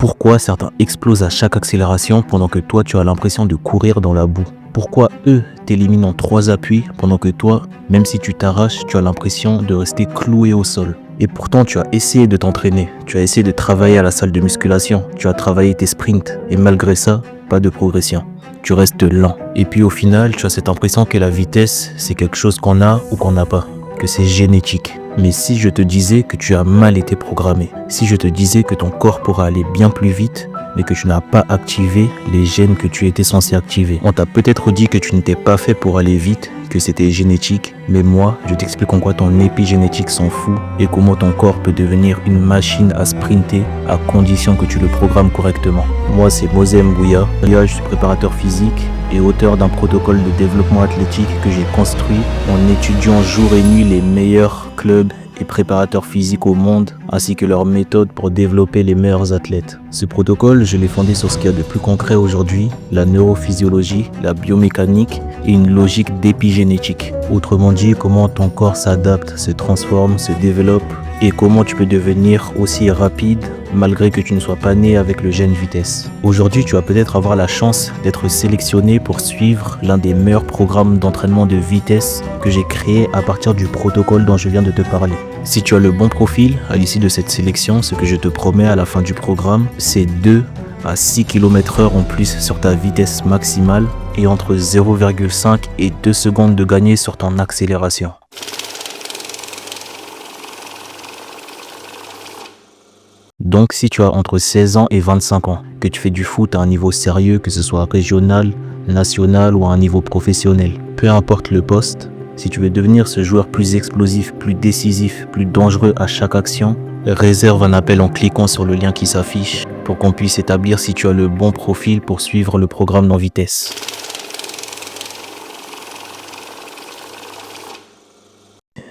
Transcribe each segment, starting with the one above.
Pourquoi certains explosent à chaque accélération pendant que toi tu as l'impression de courir dans la boue? Pourquoi eux t'éliminent en 3 appuis pendant que toi, même si tu t'arraches, tu as l'impression de rester cloué au sol? Et pourtant tu as essayé de t'entraîner, tu as essayé de travailler à la salle de musculation, tu as travaillé tes sprints et malgré ça, pas de progression. Tu restes lent. Et puis au final, tu as cette impression que la vitesse, c'est quelque chose qu'on a ou qu'on n'a pas, que c'est génétique. Mais si je te disais que tu as mal été programmé, si je te disais que ton corps pourra aller bien plus vite, mais que tu n'as pas activé les gènes que tu étais censé activer. On t'a peut-être dit que tu n'étais pas fait pour aller vite, que c'était génétique, mais moi, je t'explique en quoi ton épigénétique s'en fout et comment ton corps peut devenir une machine à sprinter à condition que tu le programmes correctement. Moi, c'est Mosé Mbouya, je suis préparateur physique et auteur d'un protocole de développement athlétique que j'ai construit en étudiant jour et nuit les meilleurs clubs et préparateurs physiques au monde, ainsi que leurs méthodes pour développer les meilleurs athlètes. Ce protocole, je l'ai fondé sur ce qu'il y a de plus concret aujourd'hui, la neurophysiologie, la biomécanique et une logique d'épigénétique. Autrement dit, comment ton corps s'adapte, se transforme, se développe et comment tu peux devenir aussi rapide malgré que tu ne sois pas né avec le gène vitesse. Aujourd'hui, tu vas peut-être avoir la chance d'être sélectionné pour suivre l'un des meilleurs programmes d'entraînement de vitesse que j'ai créé à partir du protocole dont je viens de te parler. Si tu as le bon profil, à l'issue de cette sélection, ce que je te promets à la fin du programme, c'est 2 à 6 km/h en plus sur ta vitesse maximale et entre 0,5 et 2 secondes de gagner sur ton accélération. Donc si tu as entre 16 ans et 25 ans, que tu fais du foot à un niveau sérieux, que ce soit régional, national ou à un niveau professionnel, peu importe le poste, si tu veux devenir ce joueur plus explosif, plus décisif, plus dangereux à chaque action, réserve un appel en cliquant sur le lien qui s'affiche pour qu'on puisse établir si tu as le bon profil pour suivre le programme dans vitesse.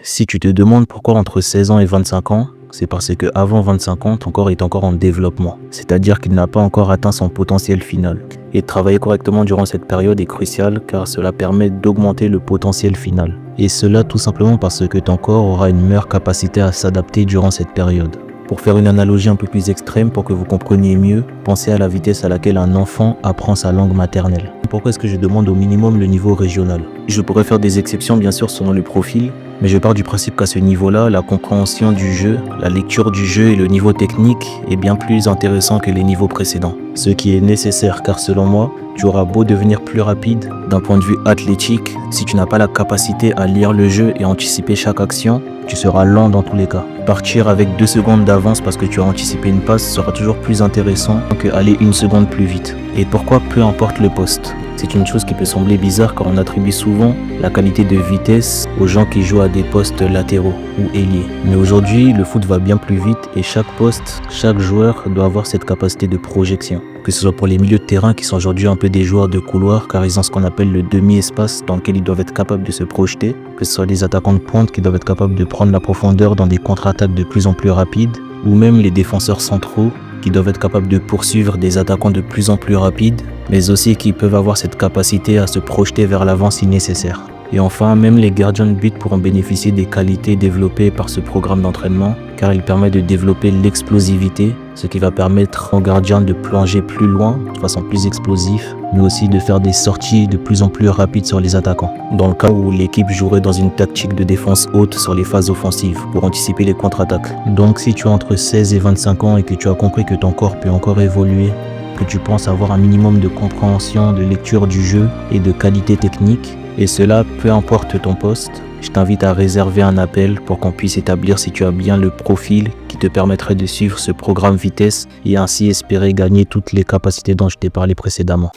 Si tu te demandes pourquoi entre 16 ans et 25 ans, c'est parce que avant 25 ans, ton corps est encore en développement, c'est-à-dire qu'il n'a pas encore atteint son potentiel final. Et travailler correctement durant cette période est crucial car cela permet d'augmenter le potentiel final. Et cela tout simplement parce que ton corps aura une meilleure capacité à s'adapter durant cette période. Pour faire une analogie un peu plus extrême, pour que vous compreniez mieux, pensez à la vitesse à laquelle un enfant apprend sa langue maternelle. Pourquoi est-ce que je demande au minimum le niveau régional? Je pourrais faire des exceptions bien sûr selon le profil, mais je pars du principe qu'à ce niveau-là, la compréhension du jeu, la lecture du jeu et le niveau technique est bien plus intéressant que les niveaux précédents. Ce qui est nécessaire car selon moi, tu auras beau devenir plus rapide d'un point de vue athlétique, si tu n'as pas la capacité à lire le jeu et anticiper chaque action, tu seras lent dans tous les cas. Partir avec 2 secondes d'avance parce que tu as anticipé une passe sera toujours plus intéressant que aller 1 seconde plus vite. Et pourquoi peu importe le poste? C'est une chose qui peut sembler bizarre car on attribue souvent la qualité de vitesse aux gens qui jouent à des postes latéraux ou ailiers. Mais aujourd'hui, le foot va bien plus vite et chaque poste, chaque joueur doit avoir cette capacité de projection. Que ce soit pour les milieux de terrain qui sont aujourd'hui un peu des joueurs de couloir car ils ont ce qu'on appelle le demi-espace dans lequel ils doivent être capables de se projeter. Que ce soit les attaquants de pointe qui doivent être capables de prendre la profondeur dans des contre-attaques de plus en plus rapides ou même les défenseurs centraux qui doivent être capables de poursuivre des attaquants de plus en plus rapides, mais aussi qui peuvent avoir cette capacité à se projeter vers l'avant si nécessaire. Et enfin, même les gardiens de but pourront bénéficier des qualités développées par ce programme d'entraînement, car il permet de développer l'explosivité, ce qui va permettre aux gardiens de plonger plus loin, de façon plus explosive, mais aussi de faire des sorties de plus en plus rapides sur les attaquants. Dans le cas où l'équipe jouerait dans une tactique de défense haute sur les phases offensives, pour anticiper les contre-attaques. Donc si tu as entre 16 et 25 ans et que tu as compris que ton corps peut encore évoluer, que tu penses avoir un minimum de compréhension, de lecture du jeu et de qualité technique, et cela peu importe ton poste, je t'invite à réserver un appel pour qu'on puisse établir si tu as bien le profil qui te permettrait de suivre ce programme vitesse et ainsi espérer gagner toutes les capacités dont je t'ai parlé précédemment.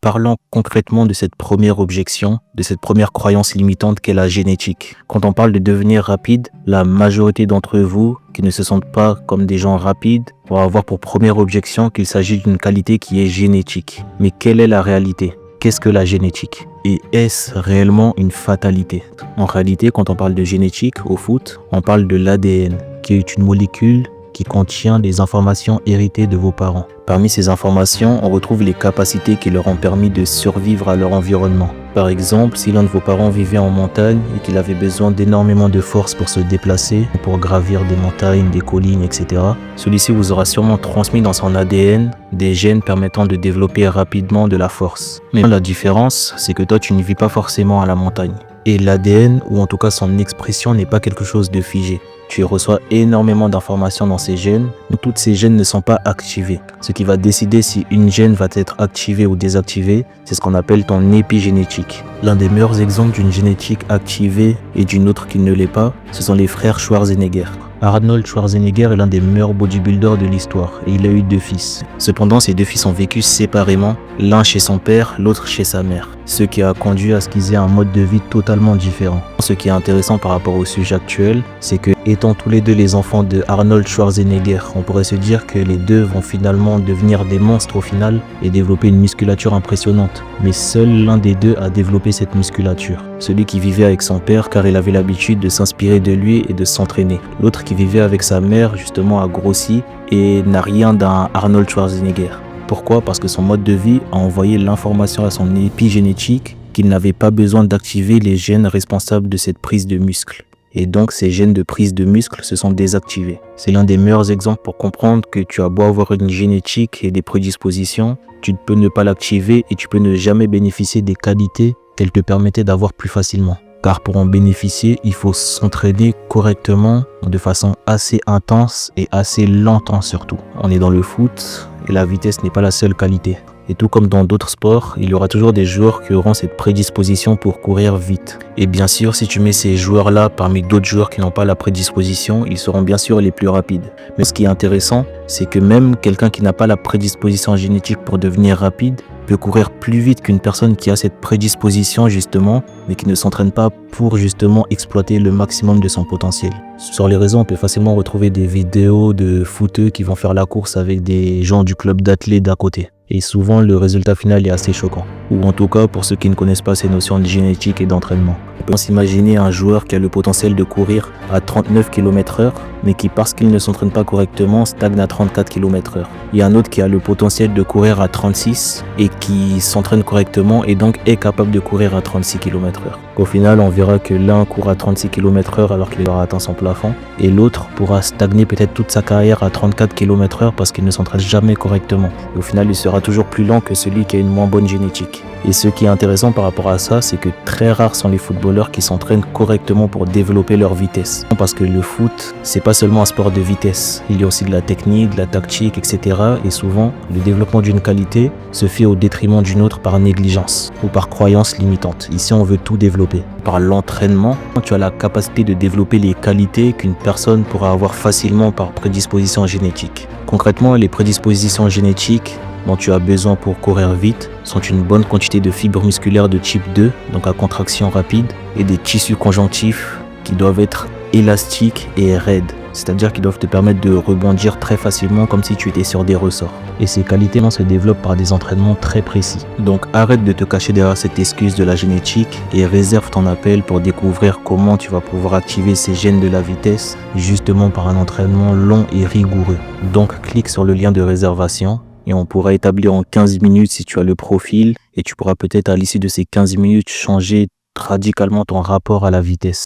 Parlons concrètement de cette première objection, de cette première croyance limitante qu'est la génétique. Quand on parle de devenir rapide, la majorité d'entre vous qui ne se sentent pas comme des gens rapides vont avoir pour première objection qu'il s'agit d'une qualité qui est génétique. Mais quelle est la réalité? Qu'est-ce que la génétique? Et est-ce réellement une fatalité? En réalité, quand on parle de génétique au foot, on parle de l'ADN, qui est une molécule qui contient des informations héritées de vos parents. Parmi ces informations, on retrouve les capacités qui leur ont permis de survivre à leur environnement. par exemple, si l'un de vos parents vivait en montagne et qu'il avait besoin d'énormément de force pour se déplacer, pour gravir des montagnes, des collines, etc., celui-ci vous aura sûrement transmis dans son ADN des gènes permettant de développer rapidement de la force. Mais la différence, c'est que toi, tu ne vis pas forcément à la montagne. Et l'ADN, ou en tout cas son expression, n'est pas quelque chose de figé. Tu reçois énormément d'informations dans ces gènes, mais toutes ces gènes ne sont pas activées. Ce qui va décider si une gène va être activée ou désactivée, c'est ce qu'on appelle ton épigénétique. L'un des meilleurs exemples d'une génétique activée et d'une autre qui ne l'est pas, ce sont les frères Schwarzenegger. Arnold Schwarzenegger est l'un des meilleurs bodybuilders de l'histoire et il a eu 2 fils. Cependant, ces 2 fils ont vécu séparément, l'un chez son père, l'autre chez sa mère. Ce qui a conduit à ce qu'ils aient un mode de vie totalement différent. Ce qui est intéressant par rapport au sujet actuel, c'est que étant tous les deux les enfants de Arnold Schwarzenegger, on pourrait se dire que les deux vont finalement devenir des monstres au final et développer une musculature impressionnante. Mais seul l'un des deux a développé cette musculature. Celui qui vivait avec son père car il avait l'habitude de s'inspirer de lui et de s'entraîner. L'autre qui vivait avec sa mère justement a grossi et n'a rien d'un Arnold Schwarzenegger. Pourquoi? Parce que son mode de vie a envoyé l'information à son épigénétique qu'il n'avait pas besoin d'activer les gènes responsables de cette prise de muscle. Et donc ces gènes de prise de muscle se sont désactivés. C'est l'un des meilleurs exemples pour comprendre que tu as beau avoir une génétique et des prédispositions, tu peux ne pas l'activer et tu peux ne jamais bénéficier des qualités qu'elle te permettait d'avoir plus facilement. Car pour en bénéficier, il faut s'entraîner correctement de façon assez intense et assez lente surtout. On est dans le foot et la vitesse n'est pas la seule qualité. Et tout comme dans d'autres sports, il y aura toujours des joueurs qui auront cette prédisposition pour courir vite. Et bien sûr, si tu mets ces joueurs-là parmi d'autres joueurs qui n'ont pas la prédisposition, ils seront bien sûr les plus rapides. Mais ce qui est intéressant, c'est que même quelqu'un qui n'a pas la prédisposition génétique pour devenir rapide peut courir plus vite qu'une personne qui a cette prédisposition justement, mais qui ne s'entraîne pas pour justement exploiter le maximum de son potentiel. Sur les réseaux, on peut facilement retrouver des vidéos de footeux qui vont faire la course avec des gens du club d'athlètes d'à côté. Et souvent, le résultat final est assez choquant. Ou en tout cas, pour ceux qui ne connaissent pas ces notions de génétique et d'entraînement. On peut s'imaginer un joueur qui a le potentiel de courir à 39 km/h, mais qui, parce qu'il ne s'entraîne pas correctement, stagne à 34 km/h. Il y a un autre qui a le potentiel de courir à 36 et qui s'entraîne correctement et donc est capable de courir à 36 km/h. Au final, on verra que l'un court à 36 km/h alors qu'il aura atteint son plafond, et l'autre pourra stagner peut-être toute sa carrière à 34 km/h parce qu'il ne s'entraîne jamais correctement. Et au final, il sera toujours plus lent que celui qui a une moins bonne génétique. Et ce qui est intéressant par rapport à ça, c'est que très rares sont les footballeurs qui s'entraînent correctement pour développer leur vitesse. Parce que le foot, c'est pas seulement un sport de vitesse. Il y a aussi de la technique, de la tactique, etc. Et souvent, le développement d'une qualité se fait au détriment d'une autre par négligence ou par croyance limitante. Ici, on veut tout développer. Par l'entraînement, tu as la capacité de développer les qualités qu'une personne pourra avoir facilement par prédisposition génétique. Concrètement, les prédispositions génétiques dont tu as besoin pour courir vite sont une bonne quantité de fibres musculaires de type 2, donc à contraction rapide, et des tissus conjonctifs qui doivent être élastiques et raides, c'est-à-dire qu'ils doivent te permettre de rebondir très facilement comme si tu étais sur des ressorts. Et ces qualités se développent par des entraînements très précis. Donc arrête de te cacher derrière cette excuse de la génétique et réserve ton appel pour découvrir comment tu vas pouvoir activer ces gènes de la vitesse justement par un entraînement long et rigoureux. Donc clique sur le lien de réservation et on pourra établir en 15 minutes si tu as le profil et tu pourras peut-être à l'issue de ces 15 minutes changer radicalement ton rapport à la vitesse.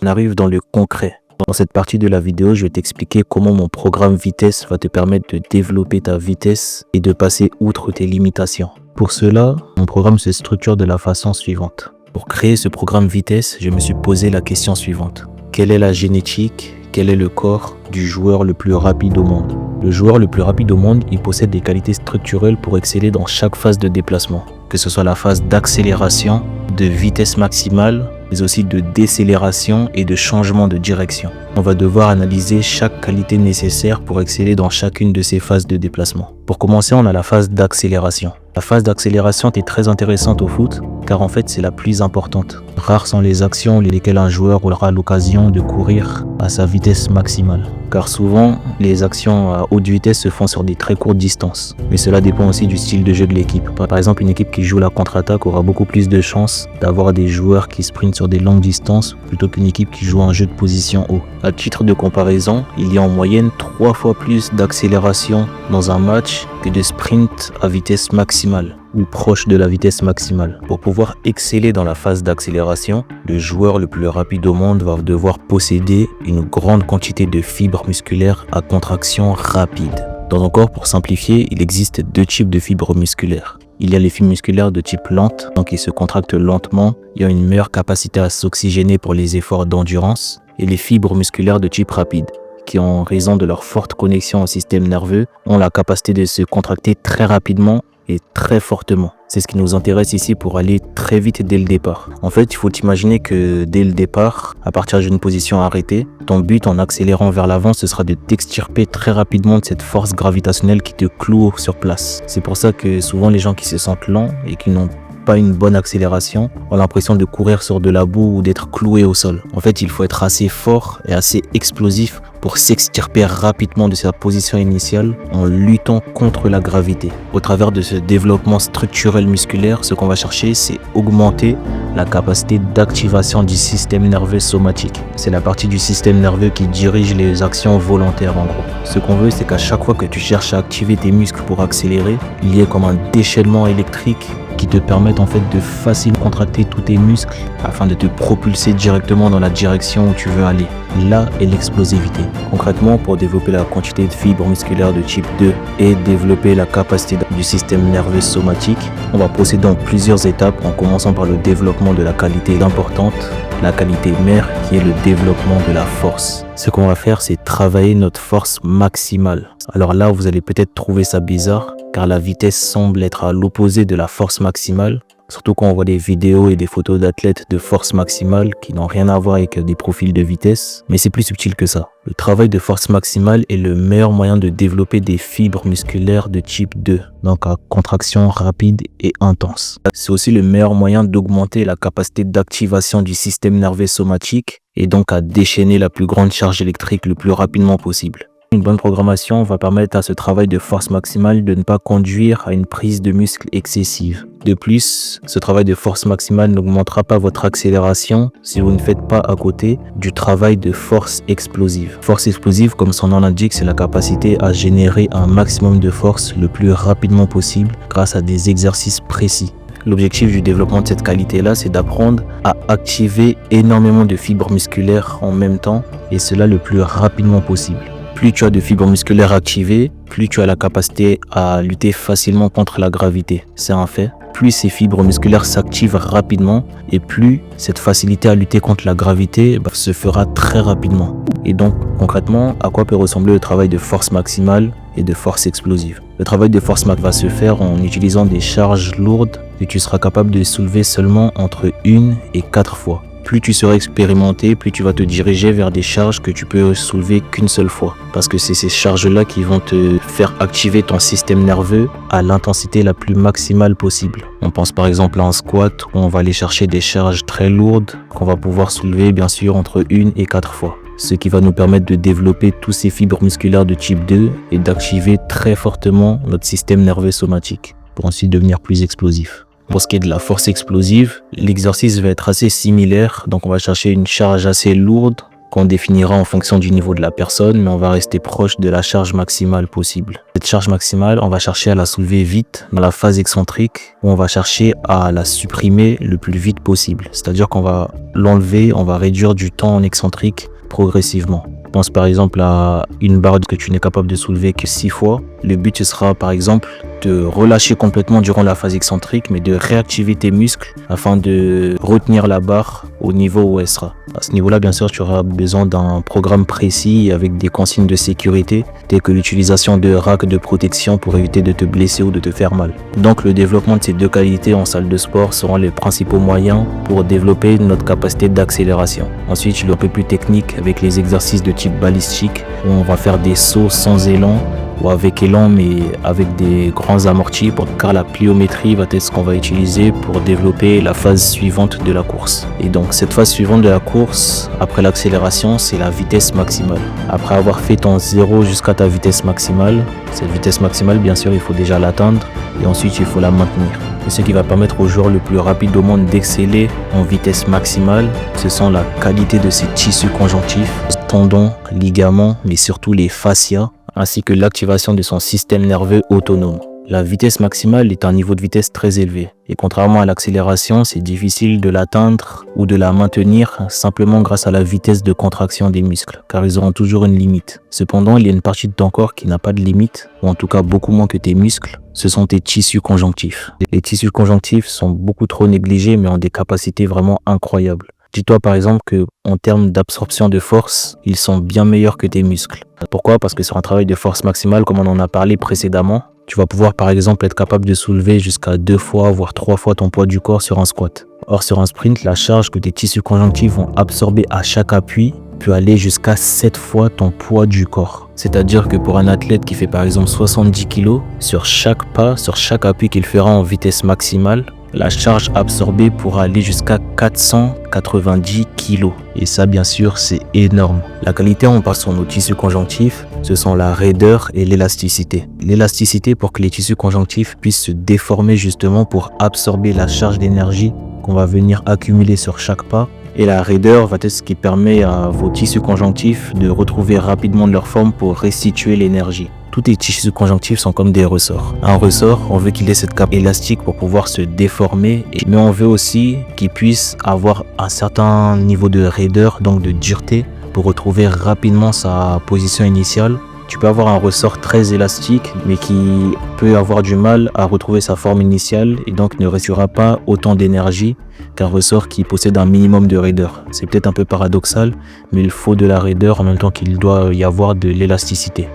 On arrive dans le concret. Dans cette partie de la vidéo, je vais t'expliquer comment mon programme vitesse va te permettre de développer ta vitesse et de passer outre tes limitations. Pour cela, mon programme se structure de la façon suivante. Pour créer ce programme vitesse, je me suis posé la question suivante. Quelle est la génétique? Quel est le corps du joueur le plus rapide au monde? Le joueur le plus rapide au monde, il possède des qualités structurelles pour exceller dans chaque phase de déplacement. Que ce soit la phase d'accélération, de vitesse maximale, mais aussi de décélération et de changement de direction. On va devoir analyser chaque qualité nécessaire pour exceller dans chacune de ces phases de déplacement. Pour commencer, on a la phase d'accélération. La phase d'accélération est très intéressante au foot, car en fait c'est la plus importante. Rares sont les actions lesquelles un joueur aura l'occasion de courir à sa vitesse maximale. Car souvent, les actions à haute vitesse se font sur des très courtes distances. Mais cela dépend aussi du style de jeu de l'équipe. Par exemple, une équipe qui joue la contre-attaque aura beaucoup plus de chances d'avoir des joueurs qui sprintent sur des longues distances plutôt qu'une équipe qui joue un jeu de position haut. À titre de comparaison, il y a en moyenne 3 fois plus d'accélération dans un match que de sprint à vitesse maximale ou proche de la vitesse maximale. Pour pouvoir exceller dans la phase d'accélération, le joueur le plus rapide au monde va devoir posséder une grande quantité de fibres musculaires à contraction rapide. Dans ton corps, pour simplifier, il existe 2 types de fibres musculaires. Il y a les fibres musculaires de type lente, donc ils se contractent lentement, il y a une meilleure capacité à s'oxygéner pour les efforts d'endurance, et les fibres musculaires de type rapide, qui en raison de leur forte connexion au système nerveux, ont la capacité de se contracter très rapidement et très fortement. C'est ce qui nous intéresse ici pour aller très vite dès le départ. En fait, il faut t'imaginer que dès le départ, à partir d'une position arrêtée, ton but en accélérant vers l'avant, ce sera de t'extirper très rapidement de cette force gravitationnelle qui te cloue sur place. C'est pour ça que souvent les gens qui se sentent lents et qui n'ont pas une bonne accélération ont l'impression de courir sur de la boue ou d'être cloué au sol. En fait, il faut être assez fort et assez explosif pour s'extirper rapidement de sa position initiale en luttant contre la gravité. Au travers de ce développement structurel musculaire, ce qu'on va chercher, c'est augmenter la capacité d'activation du système nerveux somatique. C'est la partie du système nerveux qui dirige les actions volontaires en gros. Ce qu'on veut, c'est qu'à chaque fois que tu cherches à activer tes muscles pour accélérer, il y ait comme un déchaînement électrique qui te permettent en fait de facilement contracter tous tes muscles afin de te propulser directement dans la direction où tu veux aller. Là est l'explosivité. Concrètement, pour développer la quantité de fibres musculaires de type 2 et développer la capacité du système nerveux somatique, on va procéder en plusieurs étapes en commençant par le développement de la qualité importante, la qualité mère qui est le développement de la force. Ce qu'on va faire, c'est travailler notre force maximale. Alors là, vous allez peut-être trouver ça bizarre, car la vitesse semble être à l'opposé de la force maximale, surtout quand on voit des vidéos et des photos d'athlètes de force maximale qui n'ont rien à voir avec des profils de vitesse, mais c'est plus subtil que ça. Le travail de force maximale est le meilleur moyen de développer des fibres musculaires de type 2, donc à contraction rapide et intense. C'est aussi le meilleur moyen d'augmenter la capacité d'activation du système nerveux somatique et donc à déchaîner la plus grande charge électrique le plus rapidement possible. Une bonne programmation va permettre à ce travail de force maximale de ne pas conduire à une prise de muscle excessive. De plus, ce travail de force maximale n'augmentera pas votre accélération si vous ne faites pas à côté du travail de force explosive. Force explosive, comme son nom l'indique, c'est la capacité à générer un maximum de force le plus rapidement possible grâce à des exercices précis. L'objectif du développement de cette qualité-là, c'est d'apprendre à activer énormément de fibres musculaires en même temps et cela le plus rapidement possible. Plus tu as de fibres musculaires activées, plus tu as la capacité à lutter facilement contre la gravité. C'est un fait. Plus ces fibres musculaires s'activent rapidement et plus cette facilité à lutter contre la gravité se fera très rapidement. Et donc, concrètement, à quoi peut ressembler le travail de force maximale et de force explosive? Le travail de force maximale va se faire en utilisant des charges lourdes que tu seras capable de soulever seulement entre 1 et 4 fois. Plus tu seras expérimenté, plus tu vas te diriger vers des charges que tu peux soulever qu'une seule fois. Parce que c'est ces charges-là qui vont te faire activer ton système nerveux à l'intensité la plus maximale possible. On pense par exemple à un squat où on va aller chercher des charges très lourdes qu'on va pouvoir soulever bien sûr entre 1 et 4 fois. Ce qui va nous permettre de développer tous ces fibres musculaires de type 2 et d'activer très fortement notre système nerveux somatique pour ensuite devenir plus explosif. Pour ce qui est de la force explosive, l'exercice va être assez similaire. Donc on va chercher une charge assez lourde qu'on définira en fonction du niveau de la personne, mais on va rester proche de la charge maximale possible. Cette charge maximale, on va chercher à la soulever vite dans la phase excentrique, où on va chercher à la supprimer le plus vite possible. C'est-à-dire qu'on va l'enlever, on va réduire du temps en excentrique progressivement. Pense par exemple à une barre que tu n'es capable de soulever que 6 fois. Le but ce sera par exemple de relâcher complètement durant la phase excentrique, mais de réactiver tes muscles afin de retenir la barre au niveau où elle sera. À ce niveau-là, bien sûr, tu auras besoin d'un programme précis avec des consignes de sécurité, telles que l'utilisation de racks de protection pour éviter de te blesser ou de te faire mal. Donc le développement de ces deux qualités en salle de sport seront les principaux moyens pour développer notre capacité d'accélération. Ensuite, je suis un peu plus technique avec les exercices de type balistique, où on va faire des sauts sans élan ou avec élan mais avec des grands amortis, car la pliométrie va être ce qu'on va utiliser pour développer la phase suivante de la course. Et donc cette phase suivante de la course, après l'accélération, c'est la vitesse maximale. Après avoir fait ton 0 jusqu'à ta vitesse maximale, cette vitesse maximale bien sûr il faut déjà l'atteindre et ensuite il faut la maintenir. Et ce qui va permettre au joueur le plus rapide au monde d'exceller en vitesse maximale, ce sont la qualité de ses tissus conjonctifs, tendons, ligaments, mais surtout les fascias, ainsi que l'activation de son système nerveux autonome. La vitesse maximale est un niveau de vitesse très élevé et contrairement à l'accélération, c'est difficile de l'atteindre ou de la maintenir simplement grâce à la vitesse de contraction des muscles, car ils auront toujours une limite. Cependant, il y a une partie de ton corps qui n'a pas de limite, ou en tout cas beaucoup moins que tes muscles, ce sont tes tissus conjonctifs. Les tissus conjonctifs sont beaucoup trop négligés mais ont des capacités vraiment incroyables. Dis-toi par exemple que en termes d'absorption de force, ils sont bien meilleurs que tes muscles. Pourquoi? Parce que sur un travail de force maximale, comme on en a parlé précédemment, tu vas pouvoir par exemple être capable de soulever jusqu'à 2 fois voire 3 fois ton poids du corps sur un squat. Or sur un sprint, la charge que tes tissus conjonctifs vont absorber à chaque appui peut aller jusqu'à 7 fois ton poids du corps. C'est-à-dire que pour un athlète qui fait par exemple 70 kg, sur chaque pas, sur chaque appui qu'il fera en vitesse maximale, la charge absorbée pourra aller jusqu'à 490 kg. Et ça, bien sûr, c'est énorme. La qualité, on parle sur nos tissus conjonctifs, ce sont la raideur et l'élasticité. L'élasticité pour que les tissus conjonctifs puissent se déformer justement pour absorber la charge d'énergie qu'on va venir accumuler sur chaque pas. Et la raideur va être ce qui permet à vos tissus conjonctifs de retrouver rapidement leur forme pour restituer l'énergie. Tous les tissus conjonctifs sont comme des ressorts. Un ressort, on veut qu'il ait cette cape élastique pour pouvoir se déformer, mais on veut aussi qu'il puisse avoir un certain niveau de raideur, donc de dureté, pour retrouver rapidement sa position initiale. Tu peux avoir un ressort très élastique, mais qui peut avoir du mal à retrouver sa forme initiale et donc ne reçoit pas autant d'énergie qu'un ressort qui possède un minimum de raideur. C'est peut-être un peu paradoxal, mais il faut de la raideur en même temps qu'il doit y avoir de l'élasticité.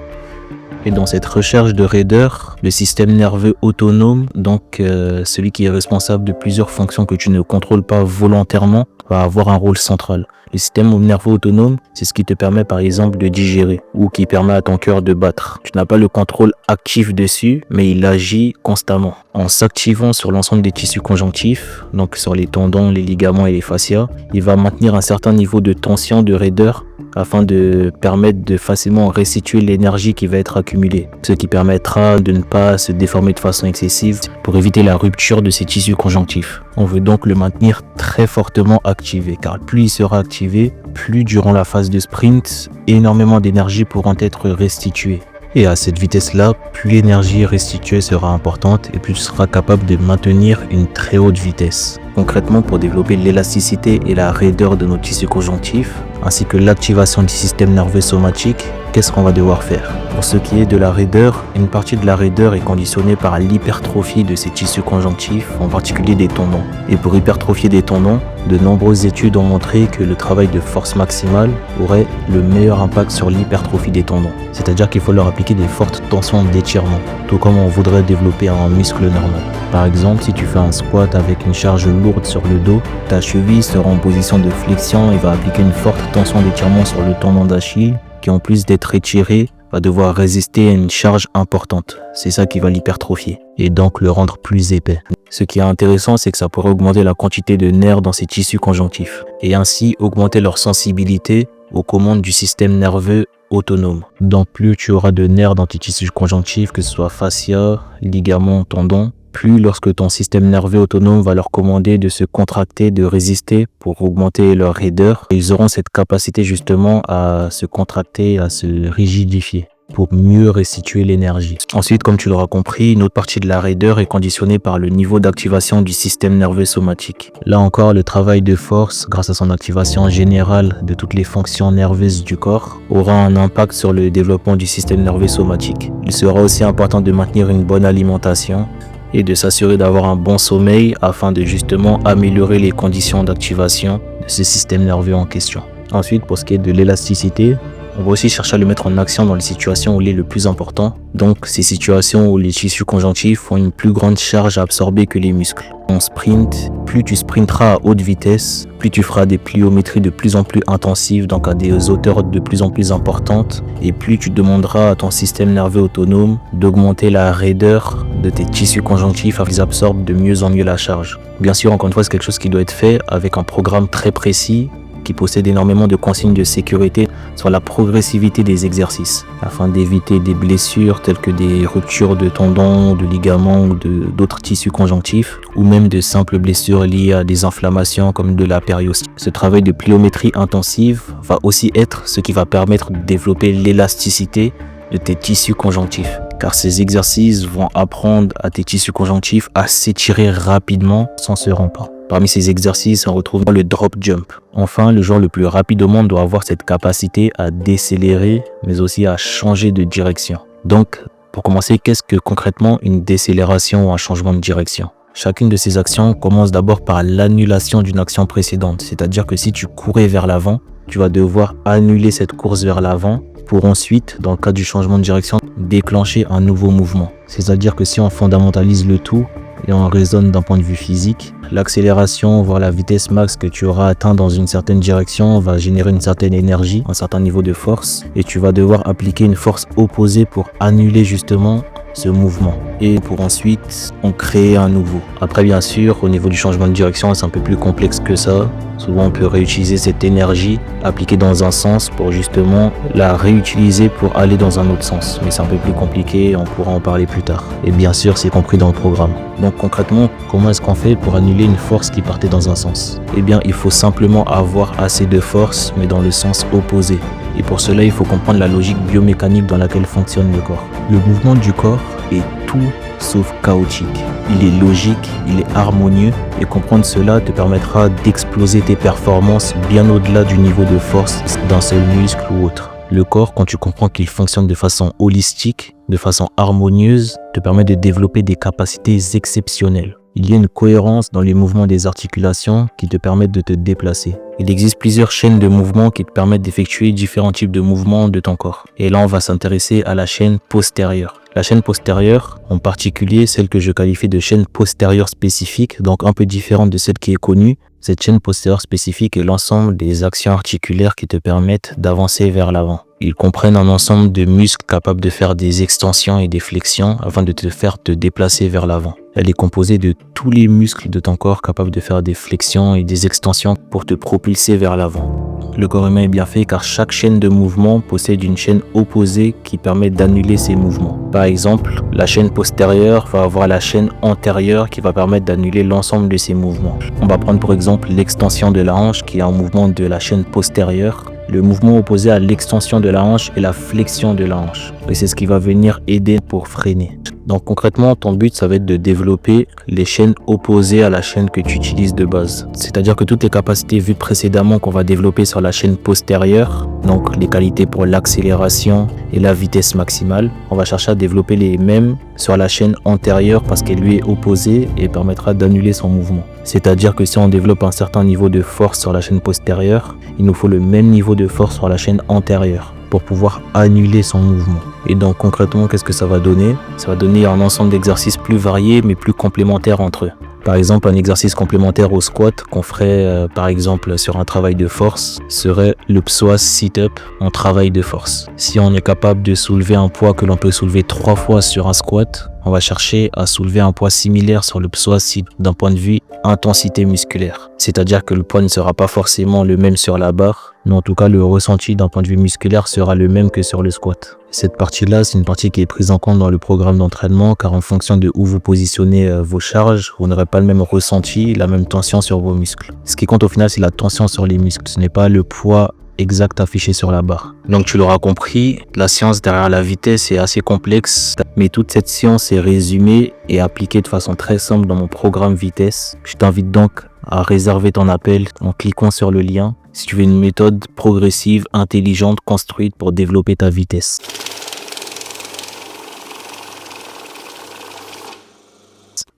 Et dans cette recherche de raideur, le système nerveux autonome, donc celui qui est responsable de plusieurs fonctions que tu ne contrôles pas volontairement, va avoir un rôle central. Le système nerveux autonome, c'est ce qui te permet par exemple de digérer ou qui permet à ton cœur de battre. Tu n'as pas le contrôle actif dessus, mais il agit constamment. En s'activant sur l'ensemble des tissus conjonctifs, donc sur les tendons, les ligaments et les fascias, il va maintenir un certain niveau de tension, de raideur, afin de permettre de facilement restituer l'énergie qui va être accumulée, ce qui permettra de ne pas se déformer de façon excessive pour éviter la rupture de ces tissus conjonctifs. On veut donc le maintenir très fortement activé, car plus il sera activé, plus durant la phase de sprint, énormément d'énergie pourront être restituées. Et à cette vitesse-là, plus l'énergie restituée sera importante et plus tu seras capable de maintenir une très haute vitesse. Concrètement, pour développer l'élasticité et la raideur de nos tissus conjonctifs, ainsi que l'activation du système nerveux somatique, qu'est-ce qu'on va devoir faire? Pour ce qui est de la raideur, une partie de la raideur est conditionnée par l'hypertrophie de ces tissus conjonctifs, en particulier des tendons. Et pour hypertrophier des tendons, de nombreuses études ont montré que le travail de force maximale aurait le meilleur impact sur l'hypertrophie des tendons. C'est-à-dire qu'il faut leur appliquer des fortes tensions d'étirement, tout comme on voudrait développer un muscle normal. Par exemple, si tu fais un squat avec une charge lourde sur le dos, ta cheville sera en position de flexion et va appliquer une forte tension d'étirement sur le tendon d'Achille, qui en plus d'être étiré, va devoir résister à une charge importante. C'est ça qui va l'hypertrophier et donc le rendre plus épais. Ce qui est intéressant, c'est que ça pourrait augmenter la quantité de nerfs dans ces tissus conjonctifs et ainsi augmenter leur sensibilité aux commandes du système nerveux autonome. Donc plus tu auras de nerfs dans tes tissus conjonctifs, que ce soit fascia, ligaments, tendons, plus lorsque ton système nerveux autonome va leur commander de se contracter, de résister pour augmenter leur raideur, ils auront cette capacité justement à se contracter, à se rigidifier pour mieux restituer l'énergie. Ensuite, comme tu l'auras compris, une autre partie de la raideur est conditionnée par le niveau d'activation du système nerveux somatique. Là encore, le travail de force, grâce à son activation générale de toutes les fonctions nerveuses du corps, aura un impact sur le développement du système nerveux somatique. Il sera aussi important de maintenir une bonne alimentation et de s'assurer d'avoir un bon sommeil afin de justement améliorer les conditions d'activation de ce système nerveux en question. Ensuite, pour ce qui est de l'élasticité, On va aussi chercher à le mettre en action dans les situations où il est le plus important. Donc, ces situations où les tissus conjonctifs ont une plus grande charge à absorber que les muscles. En sprint, plus tu sprinteras à haute vitesse, plus tu feras des pliométries de plus en plus intensives, donc à des hauteurs de plus en plus importantes, et plus tu demanderas à ton système nerveux autonome d'augmenter la raideur de tes tissus conjonctifs afin qu'ils absorbent de mieux en mieux la charge. Bien sûr, encore une fois, c'est quelque chose qui doit être fait avec un programme très précis, qui possède énormément de consignes de sécurité sur la progressivité des exercices afin d'éviter des blessures telles que des ruptures de tendons, de ligaments ou d'autres tissus conjonctifs ou même de simples blessures liées à des inflammations comme de la périostite. Ce travail de pliométrie intensive va aussi être ce qui va permettre de développer l'élasticité de tes tissus conjonctifs car ces exercices vont apprendre à tes tissus conjonctifs à s'étirer rapidement sans se rompre. Parmi ces exercices, on retrouve le drop jump. Enfin, le joueur le plus rapide au monde doit avoir cette capacité à décélérer, mais aussi à changer de direction. Donc, pour commencer, qu'est-ce que concrètement une décélération ou un changement de direction ? Chacune de ces actions commence d'abord par l'annulation d'une action précédente. C'est-à-dire que si tu courais vers l'avant, tu vas devoir annuler cette course vers l'avant pour ensuite, dans le cas du changement de direction, déclencher un nouveau mouvement. C'est-à-dire que si on fondamentalise le tout, et on raisonne d'un point de vue physique, l'accélération, voire la vitesse max que tu auras atteint dans une certaine direction va générer une certaine énergie, un certain niveau de force, et tu vas devoir appliquer une force opposée pour annuler justement ce mouvement et pour ensuite en créer un nouveau. Après, bien sûr, au niveau du changement de direction, c'est un peu plus complexe que ça. Souvent, on peut réutiliser cette énergie appliquée dans un sens pour justement la réutiliser pour aller dans un autre sens. Mais c'est un peu plus compliqué, on pourra en parler plus tard. Et bien sûr, c'est compris dans le programme. Donc concrètement, comment est-ce qu'on fait pour annuler une force qui partait dans un sens ? Eh bien, il faut simplement avoir assez de force, mais dans le sens opposé. Et pour cela, il faut comprendre la logique biomécanique dans laquelle fonctionne le corps. Le mouvement du corps est tout sauf chaotique. Il est logique, il est harmonieux et comprendre cela te permettra d'exploser tes performances bien au-delà du niveau de force d'un seul muscle ou autre. Le corps, quand tu comprends qu'il fonctionne de façon holistique, de façon harmonieuse, te permet de développer des capacités exceptionnelles. Il y a une cohérence dans les mouvements des articulations qui te permettent de te déplacer. Il existe plusieurs chaînes de mouvements qui te permettent d'effectuer différents types de mouvements de ton corps. Et là, on va s'intéresser à la chaîne postérieure. La chaîne postérieure, en particulier celle que je qualifie de chaîne postérieure spécifique, donc un peu différente de celle qui est connue. Cette chaîne postérieure spécifique est l'ensemble des actions articulaires qui te permettent d'avancer vers l'avant. Ils comprennent un ensemble de muscles capables de faire des extensions et des flexions afin de te faire te déplacer vers l'avant. Elle est composée de tous les muscles de ton corps capables de faire des flexions et des extensions pour te propulser vers l'avant. Le corps humain est bien fait car chaque chaîne de mouvement possède une chaîne opposée qui permet d'annuler ces mouvements. Par exemple, la chaîne postérieure va avoir la chaîne antérieure qui va permettre d'annuler l'ensemble de ces mouvements. On va prendre pour exemple l'extension de la hanche qui est un mouvement de la chaîne postérieure. Le mouvement opposé à l'extension de la hanche est la flexion de la hanche. Et c'est ce qui va venir aider pour freiner. Donc concrètement, ton but, ça va être de développer les chaînes opposées à la chaîne que tu utilises de base. C'est-à-dire que toutes les capacités vues précédemment qu'on va développer sur la chaîne postérieure, donc les qualités pour l'accélération et la vitesse maximale, on va chercher à développer les mêmes sur la chaîne antérieure parce qu'elle lui est opposée et permettra d'annuler son mouvement. C'est-à-dire que si on développe un certain niveau de force sur la chaîne postérieure, il nous faut le même niveau de force sur la chaîne antérieure pour pouvoir annuler son mouvement. Et donc concrètement, qu'est-ce que ça va donner ? Ça va donner un ensemble d'exercices plus variés mais plus complémentaires entre eux. Par exemple, un exercice complémentaire au squat qu'on ferait par exemple sur un travail de force serait le psoas sit-up en travail de force. Si on est capable de soulever un poids que l'on peut soulever 3 fois sur un squat, on va chercher à soulever un poids similaire sur le psoas sit d'un point de vue intensité musculaire. C'est-à-dire que le poids ne sera pas forcément le même sur la barre, mais en tout cas le ressenti d'un point de vue musculaire sera le même que sur le squat. Cette partie-là, c'est une partie qui est prise en compte dans le programme d'entraînement car en fonction de où vous positionnez vos charges, vous n'aurez pas le même ressenti, la même tension sur vos muscles. Ce qui compte au final, c'est la tension sur les muscles, ce n'est pas le poids exact affiché sur la barre. Donc tu l'auras compris, la science derrière la vitesse est assez complexe, mais toute cette science est résumée et appliquée de façon très simple dans mon programme vitesse. Je t'invite donc à réserver ton appel en cliquant sur le lien si tu veux une méthode progressive, intelligente, construite pour développer ta vitesse.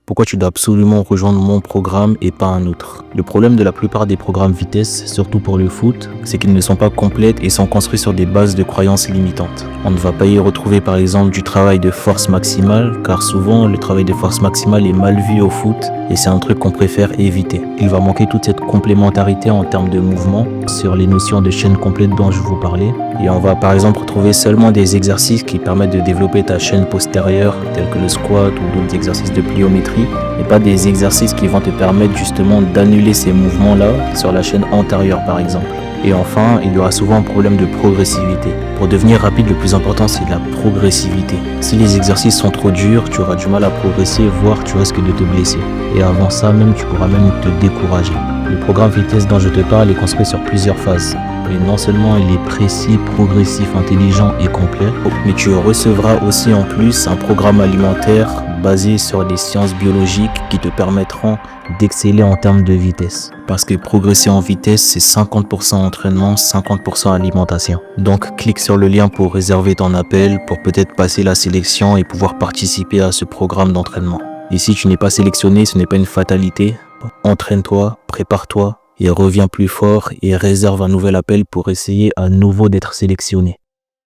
pourquoi tu dois absolument rejoindre mon programme et pas un autre. Le problème de la plupart des programmes vitesse, surtout pour le foot, c'est qu'ils ne sont pas complètes et sont construits sur des bases de croyances limitantes. On ne va pas y retrouver par exemple du travail de force maximale, car souvent le travail de force maximale est mal vu au foot et c'est un truc qu'on préfère éviter. Il va manquer toute cette complémentarité en termes de mouvement sur les notions de chaîne complète dont je vous parlais. Et on va par exemple retrouver seulement des exercices qui permettent de développer ta chaîne postérieure, tels que le squat ou d'autres exercices de pliométrie, et pas des exercices qui vont te permettre justement d'annuler ces mouvements-là sur la chaîne antérieure par exemple. Et enfin, il y aura souvent un problème de progressivité. Pour devenir rapide, le plus important, c'est la progressivité. Si les exercices sont trop durs, tu auras du mal à progresser, voire tu risques de te blesser. Et avant ça, même, tu pourras même te décourager. Le programme vitesse dont je te parle est construit sur plusieurs phases. Mais non seulement il est précis, progressif, intelligent et complet, mais tu recevras aussi en plus un programme alimentaire basé sur des sciences biologiques qui te permettront d'exceller en termes de vitesse. Parce que progresser en vitesse, c'est 50% entraînement, 50% alimentation. Donc clique sur le lien pour réserver ton appel, pour peut-être passer la sélection et pouvoir participer à ce programme d'entraînement. Et si tu n'es pas sélectionné, ce n'est pas une fatalité. Entraîne-toi, prépare-toi et reviens plus fort et réserve un nouvel appel pour essayer à nouveau d'être sélectionné.